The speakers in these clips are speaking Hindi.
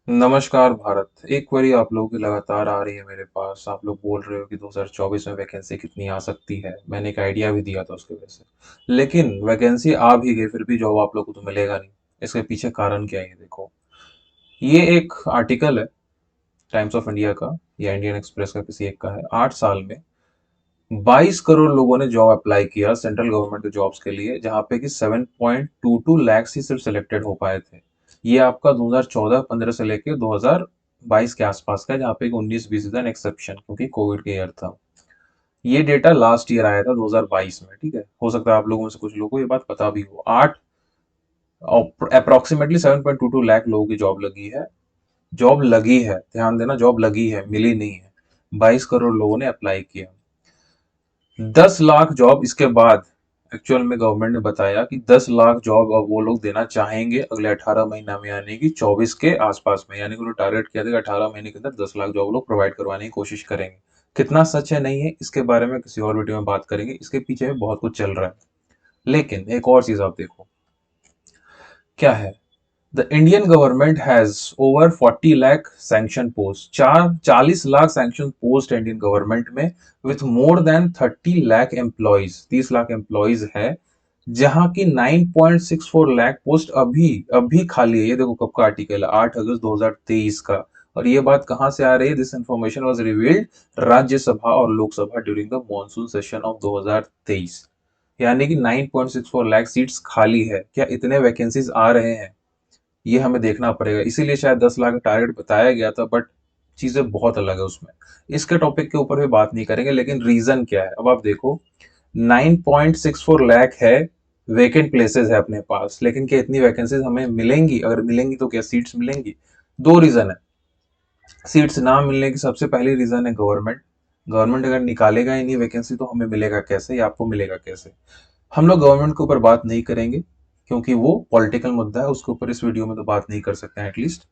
नमस्कार भारत। एक क्वेरी आप लोगों की लगातार आ रही है मेरे पास। आप लोग बोल रहे हो कि 2024 में वैकेंसी कितनी आ सकती है। मैंने एक आइडिया भी दिया था उसके वजह से, लेकिन वैकेंसी आ भी गई फिर भी जॉब आप लोगों को तो मिलेगा नहीं। इसके पीछे कारण क्या है ये देखो। ये एक आर्टिकल है टाइम्स ऑफ इंडिया का या इंडियन एक्सप्रेस का, किसी एक का है। 8 साल में 22 करोड़ लोगों ने जॉब अप्लाई किया सेंट्रल गवर्नमेंट के जॉब्स के लिए, जहां पे कि 7.22 लाख ही सिर्फ सिलेक्टेड हो पाए थे। ये आपका 2014-15 से लेके 2022 के आसपास का है, जहाँ पे 19-20 इज एन एक्सेप्शन क्योंकि कोविड के ईयर था। ये डेटा लास्ट ईयर आया था 2022 में। ठीक है, हो सकता है आप लोगों में से कुछ लोगों को ये बात पता भी हो। आठ अप्रोक्सीमेटली 7.22 लाख लोगों की जॉब लगी है। जॉब लगी है, ध्यान देना, जॉब लगी है, मिली नहीं है। 22 करोड़ लोगों ने अप्लाई किया। 10 लाख जॉब इसके बाद एक्चुअल में गवर्नमेंट ने बताया कि 10 लाख जॉब अब वो लोग देना चाहेंगे अगले 18 महीना में, यानी कि 24 के आसपास में। यानी कि उन्होंने टारगेट किया था कि 18 महीने के अंदर 10 लाख जॉब लोग प्रोवाइड करवाने की कोशिश करेंगे। कितना सच है नहीं है इसके बारे में किसी और वीडियो में बात करेंगे। इसके पीछे भी बहुत कुछ चल रहा है। लेकिन एक और चीज आप देखो क्या है। The Indian government has over 40 lakh sanction posts। 40 lakh sanction post है इंडियन गवर्नमेंट में, with more than 30 lakh employees. 30 lakh employees है, जहां की 9.64 लाख पोस्ट अभी अभी खाली है। ये देखो कब का आर्टिकल है, 8 अगस्त 2023 का। और ये बात कहां से आ रही है? This information was revealed Rajya Sabha और Lok Sabha during the monsoon session of 2023। यानी कि 9.64 लाख सीट्स खाली है। क्या इतने वैकेंसीज आ रहे हैं? ये हमें देखना पड़ेगा। इसीलिए शायद 10 लाख का टारगेट बताया गया था, बट चीजें बहुत अलग है उसमें। इसके टॉपिक के ऊपर भी बात नहीं करेंगे, लेकिन रीजन क्या है अब आप देखो। 9.64 लाख है, वेकेंट प्लेसेस है अपने पास, लेकिन क्या इतनी वैकेंसीज हमें मिलेंगी? अगर मिलेंगी तो क्या सीट्स मिलेंगी? दो रीजन है सीट्स ना मिलने की। सबसे पहली रीजन है गवर्नमेंट। गवर्नमेंट अगर निकालेगा ही नहीं वैकेंसी तो हमें मिलेगा कैसे या आपको मिलेगा कैसे? हम लोग गवर्नमेंट के ऊपर बात नहीं करेंगे क्योंकि वो पॉलिटिकल मुद्दा है, उसके ऊपर इस वीडियो में तो बात नहीं कर सकते हैं एटलीस्ट।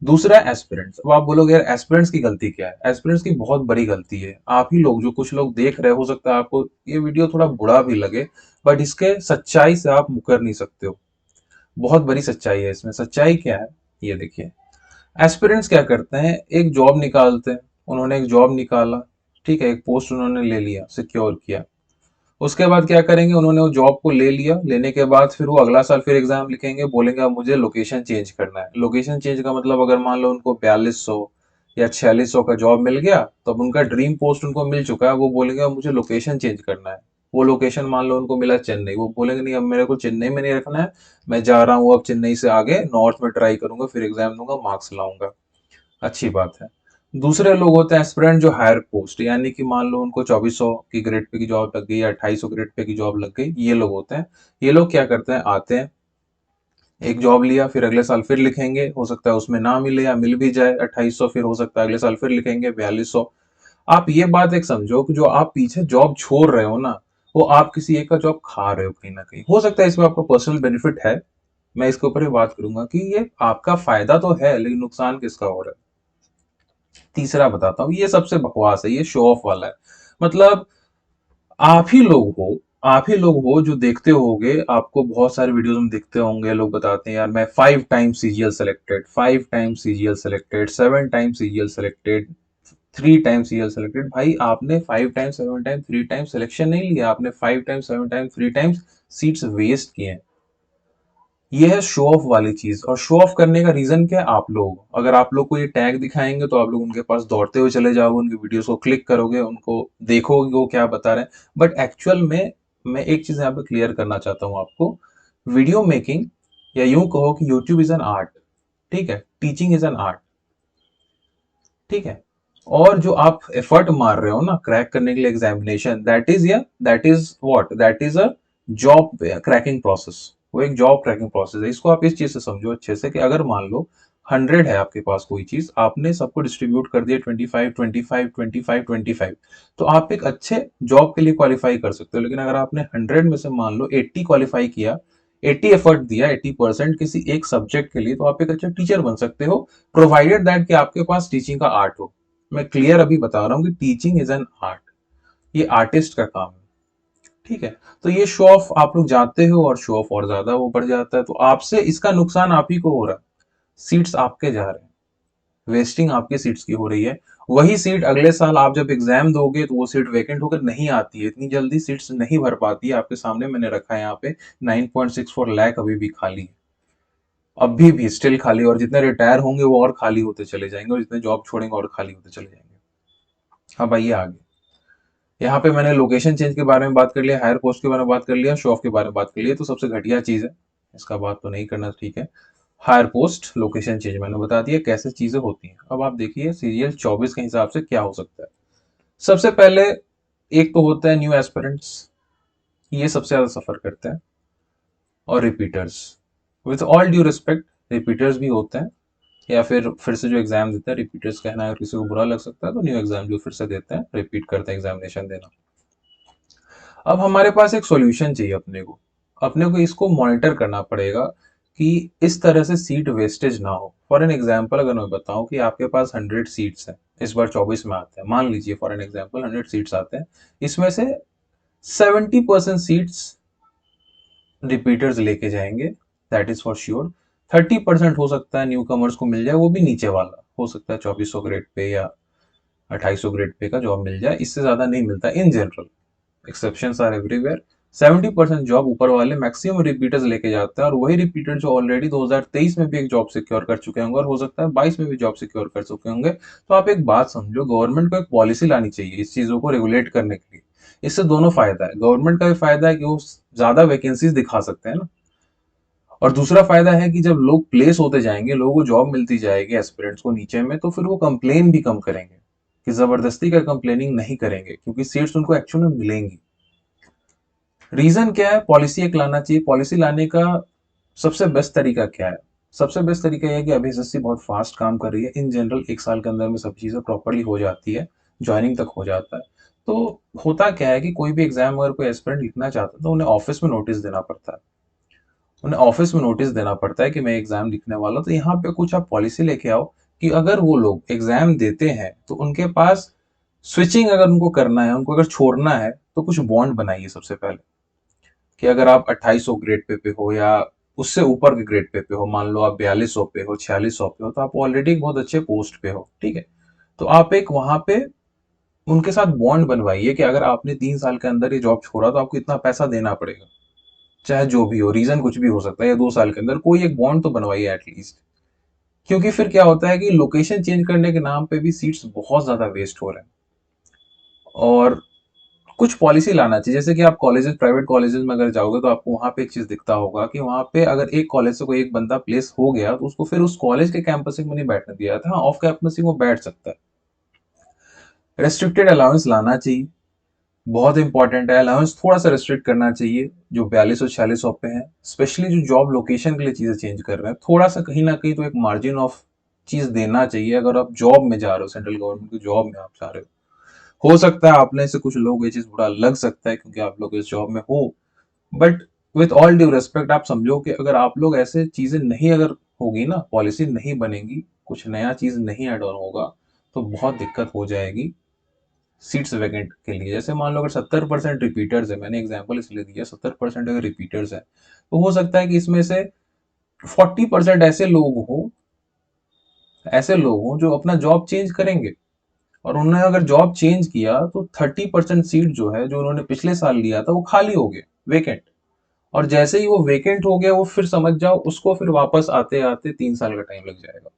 दूसरा एस्पिरेंट्स। अब आप बोलोगे यार एस्पिरेंट्स की गलती क्या है? एस्पिरेंट्स की बहुत बड़ी गलती है। आप ही लोग जो कुछ लोग देख रहे हो सकता है आपको ये वीडियो थोड़ा बुरा भी लगे, बट इसके सच्चाई से आप मुकर नहीं सकते हो। बहुत बड़ी सच्चाई है इसमें। सच्चाई क्या है ये देखिए। एस्पिरेंट्स क्या करते हैं, एक जॉब निकालते हैं। उन्होंने एक जॉब निकाला, ठीक है, एक पोस्ट उन्होंने ले लिया, सिक्योर किया। उसके बाद क्या करेंगे, उन्होंने वो जॉब को ले लिया। लेने के बाद फिर वो अगला साल फिर एग्जाम लिखेंगे, बोलेंगे अब मुझे लोकेशन चेंज करना है। लोकेशन चेंज का मतलब अगर मान लो उनको 4200 या 4600 का जॉब मिल गया, तो अब उनका ड्रीम पोस्ट उनको मिल चुका है। वो बोलेंगे अब मुझे लोकेशन चेंज करना है। वो लोकेशन मान लो उनको मिला चेन्नई, वो बोलेंगे नहीं अब मेरे को चेन्नई में नहीं रखना है, मैं जा रहा हूँ अब चेन्नई से आगे नॉर्थ में ट्राई करूंगा, फिर एग्जाम दूंगा, मार्क्स लाऊंगा। अच्छी बात है। दूसरे लोग होते हैं एस्पिरेंट जो हायर पोस्ट, यानी कि मान लो उनको 2400 की ग्रेड पे की जॉब लग गई या 2800 ग्रेड पे की जॉब लग गई। ये लोग होते हैं। ये लोग क्या करते हैं, आते हैं, एक जॉब लिया, फिर अगले साल फिर लिखेंगे, हो सकता है उसमें ना मिले या मिल भी जाए 2800, फिर हो सकता है अगले साल फिर लिखेंगे 4200। आप ये बात एक समझो कि जो आप पीछे जॉब छोड़ रहे हो ना, वो आप किसी एक का जॉब खा रहे हो कहीं ना कहीं। हो सकता है इसमें आपका पर्सनल बेनिफिट है, मैं इसके ऊपर भी बात करूंगा कि ये आपका फायदा तो है, लेकिन नुकसान किसका हो रहा है। तीसरा बताता हूँ, ये सबसे बकवास है, ये शो ऑफ वाला है। मतलब आप ही लोग हो, आप ही लोग हो जो देखते होगे, आपको बहुत सारे वीडियोस में दिखते होंगे, लोग बताते हैं यार मैं 5 time CGL selected, 5 time CGL selected, 7 time CGL selected, 3 time CGL selected. भाई आपने 5 टाइम 7 टाइम 3 टाइम सिलेक्शन नहीं लिया, आपने 5 time 7 time 3 time seats waste किए हैं। ये है शो ऑफ वाली चीज। और शो ऑफ करने का रीजन क्या है? आप लोग, अगर आप लोग को ये टैग दिखाएंगे तो आप लोग उनके पास दौड़ते हुए चले जाओगे, उनकी वीडियोस को क्लिक करोगे, उनको देखोगे वो क्या बता रहे हैं। बट एक्चुअल में मैं एक चीज यहाँ पे क्लियर करना चाहता हूँ आपको। वीडियो मेकिंग, या यूं कहो कि यूट्यूब इज एन आर्ट। ठीक है, टीचिंग इज एन आर्ट। ठीक है। और जो आप एफर्ट मार रहे हो ना क्रैक करने के लिए एग्जामिनेशन, दैट इज या that is what, that is a job cracking process. वो एक जॉब क्रैकिंग प्रोसेस है। इसको आप इस चीज से समझो अच्छे से कि अगर मान लो 100 है आपके पास कोई चीज, आपने सबको डिस्ट्रीब्यूट कर दिया 25 25 25 25, तो आप एक अच्छे जॉब के लिए क्वालिफाई कर सकते हो। लेकिन अगर आपने 100 में से मान लो 80 क्वालिफाई किया, 80 एफर्ट दिया, 80% किसी एक सब्जेक्ट के लिए, तो आप एक अच्छा टीचर बन सकते हो, प्रोवाइडेड दैट कि आपके पास टीचिंग का आर्ट हो। मैं क्लियर अभी बता रहा हूँ कि टीचिंग इज एन आर्ट। ये आर्टिस्ट का काम है। ठीक है। तो ये शो ऑफ आप लोग जाते हो और शो ऑफ और ज्यादा वो बढ़ जाता है, तो आपसे इसका नुकसान आप ही को हो रहा है। सीट्स आपके जा रहे हैं। वेस्टिंग आपकी सीट्स की हो रही है। वही सीट अगले साल आप जब एग्जाम दोगे तो वो सीट वैकेंट होकर नहीं आती है, इतनी जल्दी सीट्स नहीं भर पाती है। आपके सामने मैंने रखा है यहाँ पे 9.64 लाख अभी भी खाली है, अभी भी स्टिल खाली, और जितने रिटायर होंगे वो और खाली होते चले जाएंगे, और जितने जॉब छोड़ेंगे और खाली होते चले जाएंगे। अब आइए आगे। यहाँ पे मैंने लोकेशन चेंज के बारे में बात कर लिया, हायर पोस्ट के बारे में बात कर लिया, शो ऑफ के बारे में बात कर लिया, तो सबसे घटिया चीज है, इसका बात तो नहीं करना ठीक है। हायर पोस्ट लोकेशन चेंज मैंने बता दिया कैसे चीजें होती हैं। अब आप देखिए सीरियल 24 के हिसाब से क्या हो सकता है। सबसे पहले एक तो होता है न्यू एस्पिरेंट्स, ये सबसे ज्यादा सफर करते हैं, और repeaters. With all due respect, repeaters भी होते हैं, या फिर से जो एग्जाम देते हैं, रिपीटर्स कहना अगर किसी को बुरा लग सकता है तो न्यू एग्जाम जो फिर से देते हैं, रिपीट करते हैं एग्जामिनेशन देना। अब हमारे पास एक सॉल्यूशन चाहिए अपने को इसको मॉनिटर करना पड़ेगा कि इस तरह से सीट वेस्टेज ना हो। फॉर एन एग्जाम्पल अगर मैं बताऊं कि आपके पास 100 सीट्स हैं, इस बार 24 में आते हैं, मान लीजिए फॉर एन एग्जाम्पल 100 सीट्स आते हैं, इसमें से 70% सीट्स रिपीटर्स लेके जाएंगे, दैट इज फॉर श्योर। 30% हो सकता है न्यू कमर्स को मिल जाए, वो भी नीचे वाला हो सकता है, 2400 ग्रेड पे या 2800 ग्रेड पे का जॉब मिल जाए, इससे ज्यादा नहीं मिलता in general, exceptions are everywhere. 70% job ऊपर वाले मैक्सिमम रिपीटर्स लेके जाते हैं, और वही रिपीटर जो ऑलरेडी 2023 में भी एक जॉब सिक्योर कर चुके होंगे, और हो सकता है 22 में भी जॉब सिक्योर कर चुके होंगे। तो आप एक बात समझो, गवर्नमेंट को एक पॉलिसी लानी चाहिए इस चीजों को रेगुलेट करने के लिए। इससे दोनों फायदा है, गवर्नमेंट का भी फायदा है कि वो ज्यादा वैकेंसीज दिखा सकते हैं ना, और दूसरा फायदा है कि जब लोग प्लेस होते जाएंगे, लोगों को जॉब मिलती जाएगी एस्पिरेंट्स को नीचे में, तो फिर वो कंप्लेन भी कम करेंगे, कि जबरदस्ती का कंप्लेनिंग नहीं करेंगे, क्योंकि सीट्स उनको एक्चुअल में मिलेंगी। रीजन क्या है, पॉलिसी एक लाना चाहिए। पॉलिसी लाने का सबसे बेस्ट तरीका क्या है? सबसे बेस्ट तरीका यह है कि अभी एसएससी बहुत फास्ट काम कर रही है, इन जनरल एक साल के अंदर में सब चीजें प्रॉपरली हो जाती है, ज्वाइनिंग तक हो जाता है। तो होता क्या है कि कोई भी एग्जाम अगर कोई एस्पिरेंट लिखना चाहता है तो उन्हें ऑफिस में नोटिस देना पड़ता है, उन्हें ऑफिस में नोटिस देना पड़ता है कि मैं एग्जाम लिखने वाला हूं। तो यहाँ पे कुछ आप पॉलिसी लेके आओ कि अगर वो लोग एग्जाम देते हैं तो उनके पास स्विचिंग अगर उनको करना है, उनको अगर छोड़ना है, तो कुछ बॉन्ड बनाइए सबसे पहले, कि अगर आप 2800 ग्रेड पे हो या उससे ऊपर के ग्रेड पे हो, मान लो आप 4200 पे हो, 4600 पे हो, तो आप ऑलरेडी एक बहुत अच्छे पोस्ट पे हो, ठीक है। तो आप एक वहां पे उनके साथ बॉन्ड बनवाइए कि अगर आपने 3 साल के अंदर ये जॉब छोड़ा तो आपको इतना पैसा देना पड़ेगा, चाहे जो भी हो, रीजन कुछ भी हो सकता है, या 2 साल के अंदर कोई एक बॉन्ड तो बनवाइए एटलीस्ट। क्योंकि फिर क्या होता है कि लोकेशन चेंज करने के नाम पे भी सीट्स बहुत ज्यादा वेस्ट हो रहे हैं। और कुछ पॉलिसी लाना चाहिए, जैसे कि आप कॉलेजेस, प्राइवेट कॉलेजेस में अगर जाओगे तो आपको वहां पे एक चीज दिखता होगा कि वहां पे अगर एक कॉलेज से कोई एक बंदा प्लेस हो गया तो उसको फिर उस कॉलेज के कैंपसिंग में नहीं बैठने दिया जाता, हाँ ऑफ कैंपसिंग वो बैठ सकता है। रेस्ट्रिक्टेड अलाउंस लाना चाहिए, बहुत इंपॉर्टेंट है, अलाउंस थोड़ा सा रेस्ट्रिक्ट करना चाहिए जो 4200 4600 पे है, स्पेशली जो जॉब लोकेशन के लिए चीजें चेंज कर रहे हैं, थोड़ा सा कहीं ना कहीं तो एक मार्जिन ऑफ चीज देना चाहिए। अगर आप जॉब में जा रहे हो, सेंट्रल गवर्नमेंट की जॉब में आप जा रहे हो सकता है आप में से कुछ लोग ये चीज बुरा लग सकता है क्योंकि आप लोग इस जॉब में हो, but with all due respect आप समझो कि अगर आप लोग ऐसे चीजें नहीं अगर होगी ना, पॉलिसी नहीं बनेगी, कुछ नया चीज नहीं ऐड ऑन होगा, तो बहुत दिक्कत हो जाएगी सीट्स वैकेंट के लिए। जैसे मान लो अगर 70% रिपीटर्स है, मैंने एग्जांपल इसलिए दिया, 70% अगर रिपीटर्स है, तो हो सकता है कि इसमें से 40% ऐसे लोग हों जो अपना जॉब चेंज करेंगे, और उन्होंने अगर जॉब चेंज किया तो 30% सीट जो है जो उन्होंने पिछले साल लिया था वो खाली हो गया, वेकेंट। और जैसे ही वो वेकेंट हो गया, वो फिर समझ जाओ उसको फिर वापस आते आते 3 साल का टाइम लग जाएगा।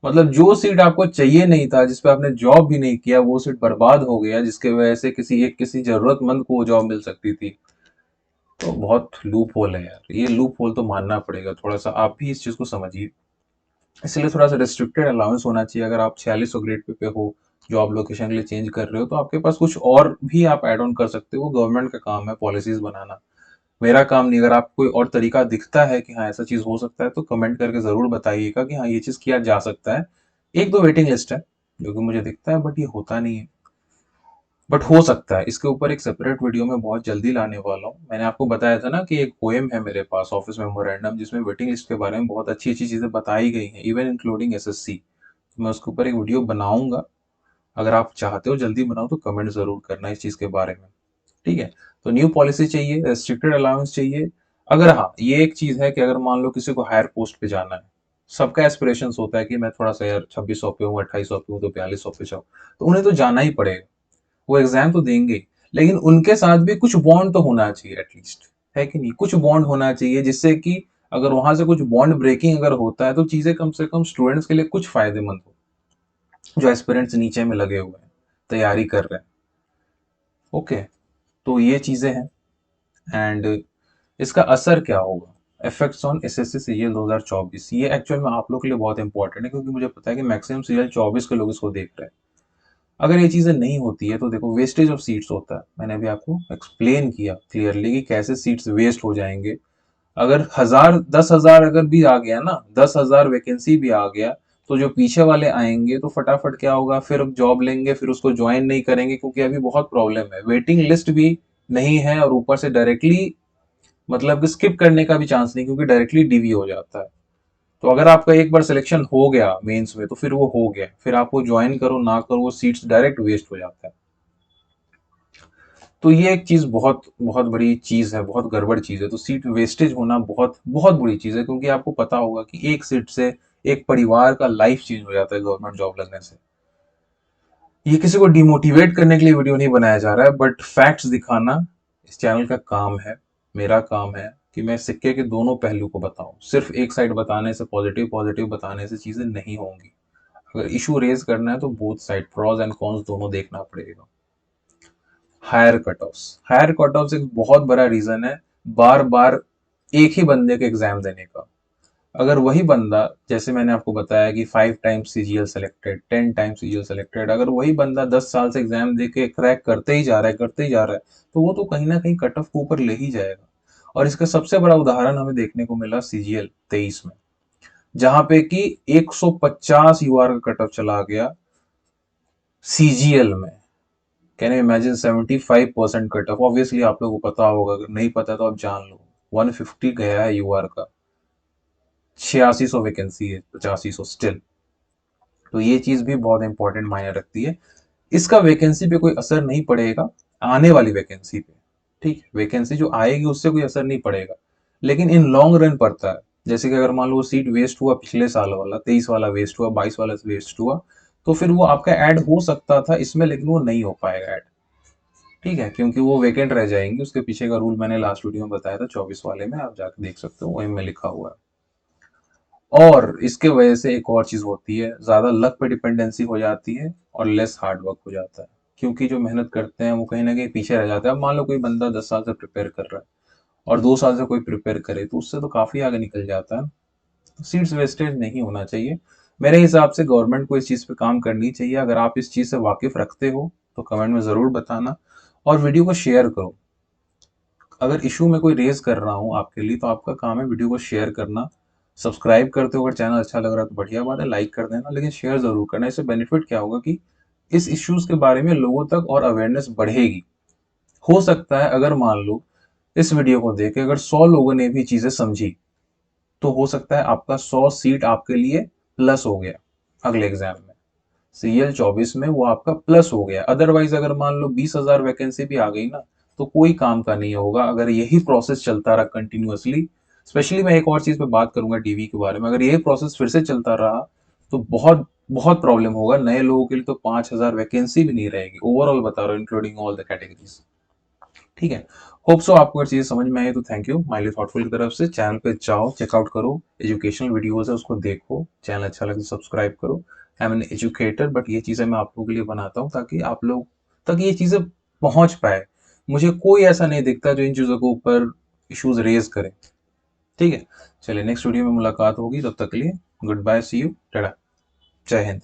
मतलब जो सीट आपको चाहिए नहीं था, जिसपे आपने जॉब भी नहीं किया, वो सीट बर्बाद हो गया, जिसके वजह से किसी जरूरतमंद को वो जॉब मिल सकती थी। तो बहुत लूप होल है यार, ये लूप होल तो मानना पड़ेगा, थोड़ा सा आप भी इस चीज को समझिए। इसलिए थोड़ा सा रिस्ट्रिक्टेड अलाउंस होना चाहिए। अगर आप 4600 ग्रेड पे हो, जॉब लोकेशन के लिए चेंज कर रहे हो, तो आपके पास कुछ और भी आप ऐड ऑन कर सकते हो, गवर्नमेंट का काम है पॉलिसीज बनाना, मेरा काम नहीं। अगर आपको कोई और तरीका दिखता है कि हाँ ऐसा चीज हो सकता है, तो कमेंट करके जरूर बताइएगा कि हाँ ये चीज किया जा सकता है। एक दो वेटिंग लिस्ट है जो कि मुझे दिखता है, बट ये होता नहीं है, बट हो सकता है। इसके ऊपर एक सेपरेट वीडियो में बहुत जल्दी लाने वाला हूँ। मैंने आपको बताया था ना कि एक पोएम है मेरे पास, ऑफिस मेमोरेंडम, जिसमें वेटिंग लिस्ट के बारे में बहुत अच्छी अच्छी चीजें बताई गई हैं, इवन इंक्लूडिंग एसएससी। तो मैं उसके ऊपर एक वीडियो बनाऊंगा, अगर आप चाहते हो जल्दी बनाओ तो कमेंट जरूर करना इस चीज के बारे में, ठीक है। तो न्यू पॉलिसी चाहिए, रेस्ट्रिक्टेड अलाउंस चाहिए। अगर हाँ ये एक चीज है कि अगर मान लो किसी को हायर पोस्ट पे जाना है, सबका एस्पिरेशंस होता है कि मैं थोड़ा सा यार 2600 पे हूँ, 2800 पे हूँ, तो 4200 पे जाऊँ। तो उन्हें तो जाना ही पड़ेगा, वो एग्जाम तो देंगे ही। लेकिन उनके साथ भी कुछ बॉन्ड तो होना चाहिए एटलीस्ट, है कि नहीं? कुछ बॉन्ड होना चाहिए जिससे कि अगर वहां से कुछ बॉन्ड ब्रेकिंग अगर होता है तो चीजें कम से कम स्टूडेंट्स के लिए कुछ फायदेमंद हो, जो एस्पिरेंट्स नीचे में लगे हुए हैं, तैयारी कर रहे हैं। ओके, तो ये चीजें हैं। एंड इसका असर क्या होगा, इफेक्ट्स ऑन एसएससी सीजीएल 2024, ये एक्चुअल में आप लोग के लिए बहुत इंपॉर्टेंट है, क्योंकि मुझे पता है कि मैक्सिमम सीजीएल 24 के लोग इसको देख रहे हैं। अगर ये चीजें नहीं होती है तो देखो वेस्टेज ऑफ सीट्स होता है, मैंने अभी आपको एक्सप्लेन किया क्लियरली कि कैसे सीट्स वेस्ट हो जाएंगे। अगर 1000 10,000 अगर भी आ गया ना, 10,000 वैकेंसी भी आ गया, तो जो पीछे वाले आएंगे तो फटाफट क्या होगा, फिर जॉब लेंगे, फिर उसको ज्वाइन नहीं करेंगे, क्योंकि अभी बहुत प्रॉब्लम है, वेटिंग लिस्ट भी नहीं है, और ऊपर से डायरेक्टली मतलब कि स्किप करने का भी चांस नहीं, क्योंकि डायरेक्टली डीवी हो जाता है। तो अगर आपका एक बार सिलेक्शन हो गया मेंस में तो फिर वो हो गया, फिर आपको ज्वाइन करो ना करो वो सीट्स डायरेक्ट वेस्ट हो जाता है। तो ये एक चीज बहुत बहुत बड़ी चीज है, बहुत गड़बड़ चीज है। तो सीट वेस्टेज होना बहुत बहुत बुरी चीज है, क्योंकि आपको पता होगा कि एक सीट से एक परिवार का लाइफ चेंज हो जाता है गवर्नमेंट जॉब लगने से। ये किसी को डिमोटिवेट करने के लिए वीडियो नहीं बनाया जा रहा है, बट फैक्ट्स दिखाना इस चैनल का काम है, मेरा काम है कि मैं सिक्के के दोनों पहलू को बताऊं। सिर्फ एक साइड बताने से, पॉजिटिव पॉजिटिव बताने से चीजें नहीं होंगी। अगर इशू रेज करना है तो both side, pros and cons दोनों देखना पड़ेगा। हायर कट ऑफ एक बहुत बड़ा रीजन है बार बार एक ही बंदे के एग्जाम देने का। अगर वही बंदा, जैसे मैंने आपको बताया कि 5 times CGL selected, 10 times CGL selected, अगर वही बंदा 10 साल से एग्जाम दे के क्रैक करते ही जा रहा है, करते ही जा रहा है, तो वो तो कहीं ना कहीं कट ऑफ को ऊपर ले ही जाएगा। और इसका सबसे बड़ा उदाहरण हमें देखने को मिला सीजीएल 23 में, जहां पे कि 150 यूआर का कट ऑफ चला गया सीजीएल में। Can you imagine, 75% cut off. Obviously आप लोगों को पता होगा, अगर नहीं पता तो आप जान लो, 150 गया है यूआर का, 8600 वैकेंसी है, 8500 स्टिल। तो ये चीज भी बहुत इंपॉर्टेंट मायने रखती है। इसका वैकेंसी पे कोई असर नहीं पड़ेगा, आने वाली वैकेंसी पे। ठीक, वैकेंसी जो आएगी उससे कोई असर नहीं पड़ेगा, लेकिन इन लॉन्ग रन पड़ता है। जैसे कि अगर मान लो सीट वेस्ट हुआ, पिछले साल वाला 23 वाला वेस्ट हुआ, 22 वाला वेस्ट हुआ, तो फिर वो आपका ऐड हो सकता था इसमें, लेकिन वो नहीं हो पाएगा ऐड। ठीक है, क्योंकि वो वेकेंट रह जाएंगे। उसके पीछे का रूल मैंने लास्ट वीडियो में बताया था, 24 वाले में, आप जाकर देख सकते हो, वहीं में लिखा हुआ है। और इसके वजह से एक और चीज होती है, ज्यादा लक पे डिपेंडेंसी हो जाती है और लेस हार्ड वर्क हो जाता है, क्योंकि जो मेहनत करते हैं वो कहीं ना कहीं पीछे रह जाते हैं। अब मान लो कोई बंदा 10 साल से प्रिपेयर कर रहा है और 2 साल से कोई प्रिपेयर करे, तो उससे तो काफी आगे निकल जाता है। तो सीट्स वेस्टेज नहीं होना चाहिए। मेरे हिसाब से गवर्नमेंट को इस चीज पे काम करनी चाहिए। अगर आप इस चीज से वाकिफ रखते हो तो कमेंट में जरूर बताना, और वीडियो को शेयर करो। अगर इशू में कोई रेज कर रहा हूँ आपके लिए, तो आपका काम है वीडियो को शेयर करना। सब्सक्राइब करते हो, अगर चैनल अच्छा लग रहा है तो बढ़िया बात है, लाइक कर देना, लेकिन शेयर जरूर करना। इससे बेनिफिट क्या होगा कि इस इश्यूज के बारे में लोगों तक और अवेयरनेस बढ़ेगी। हो सकता है अगर मान लो इस वीडियो को देख के अगर 100 लोगों ने भी चीजें समझी, तो हो सकता है आपका 100 सीट आपके लिए प्लस हो गया अगले एग्जाम में, सीएल 24 में वो आपका प्लस हो गया। अदरवाइज अगर मान लो 20,000 वैकेंसी भी आ गई ना, तो कोई काम का नहीं होगा अगर यही प्रोसेस चलता रहा कंटिन्यूअसली। स्पेशली मैं एक और चीज पे बात करूंगा डीवी के बारे में, अगर यही प्रोसेस फिर से चलता रहा तो बहुत बहुत प्रॉब्लम होगा नए लोगों के लिए। तो 5,000 वैकेंसी भी नहीं रहेगी ओवरऑल, बता रहा हूँ, इंक्लूडिंग ऑल द कैटेगरीज। ठीक है, होप सो आपको अगर चीजें समझ में आई तो थैंक यू। माइली थॉटफुल की तरफ से चैनल पे जाओ, चेकआउट करो, एजुकेशनल वीडियोस है उसको देखो, चैनल अच्छा लगे तो सब्सक्राइब करो। I am an educator, but ये चीजें मैं आप लोगों के लिए बनाता हूँ ताकि आप लोग तक ये चीजें पहुंच पाए। मुझे कोई ऐसा नहीं दिखता जो इन चीजों के ऊपर इश्यूज रेज करे। ठीक है, चलिए नेक्स्ट वीडियो में मुलाकात होगी, तब तक के लिए goodbye, see you, tata, जय हिंद।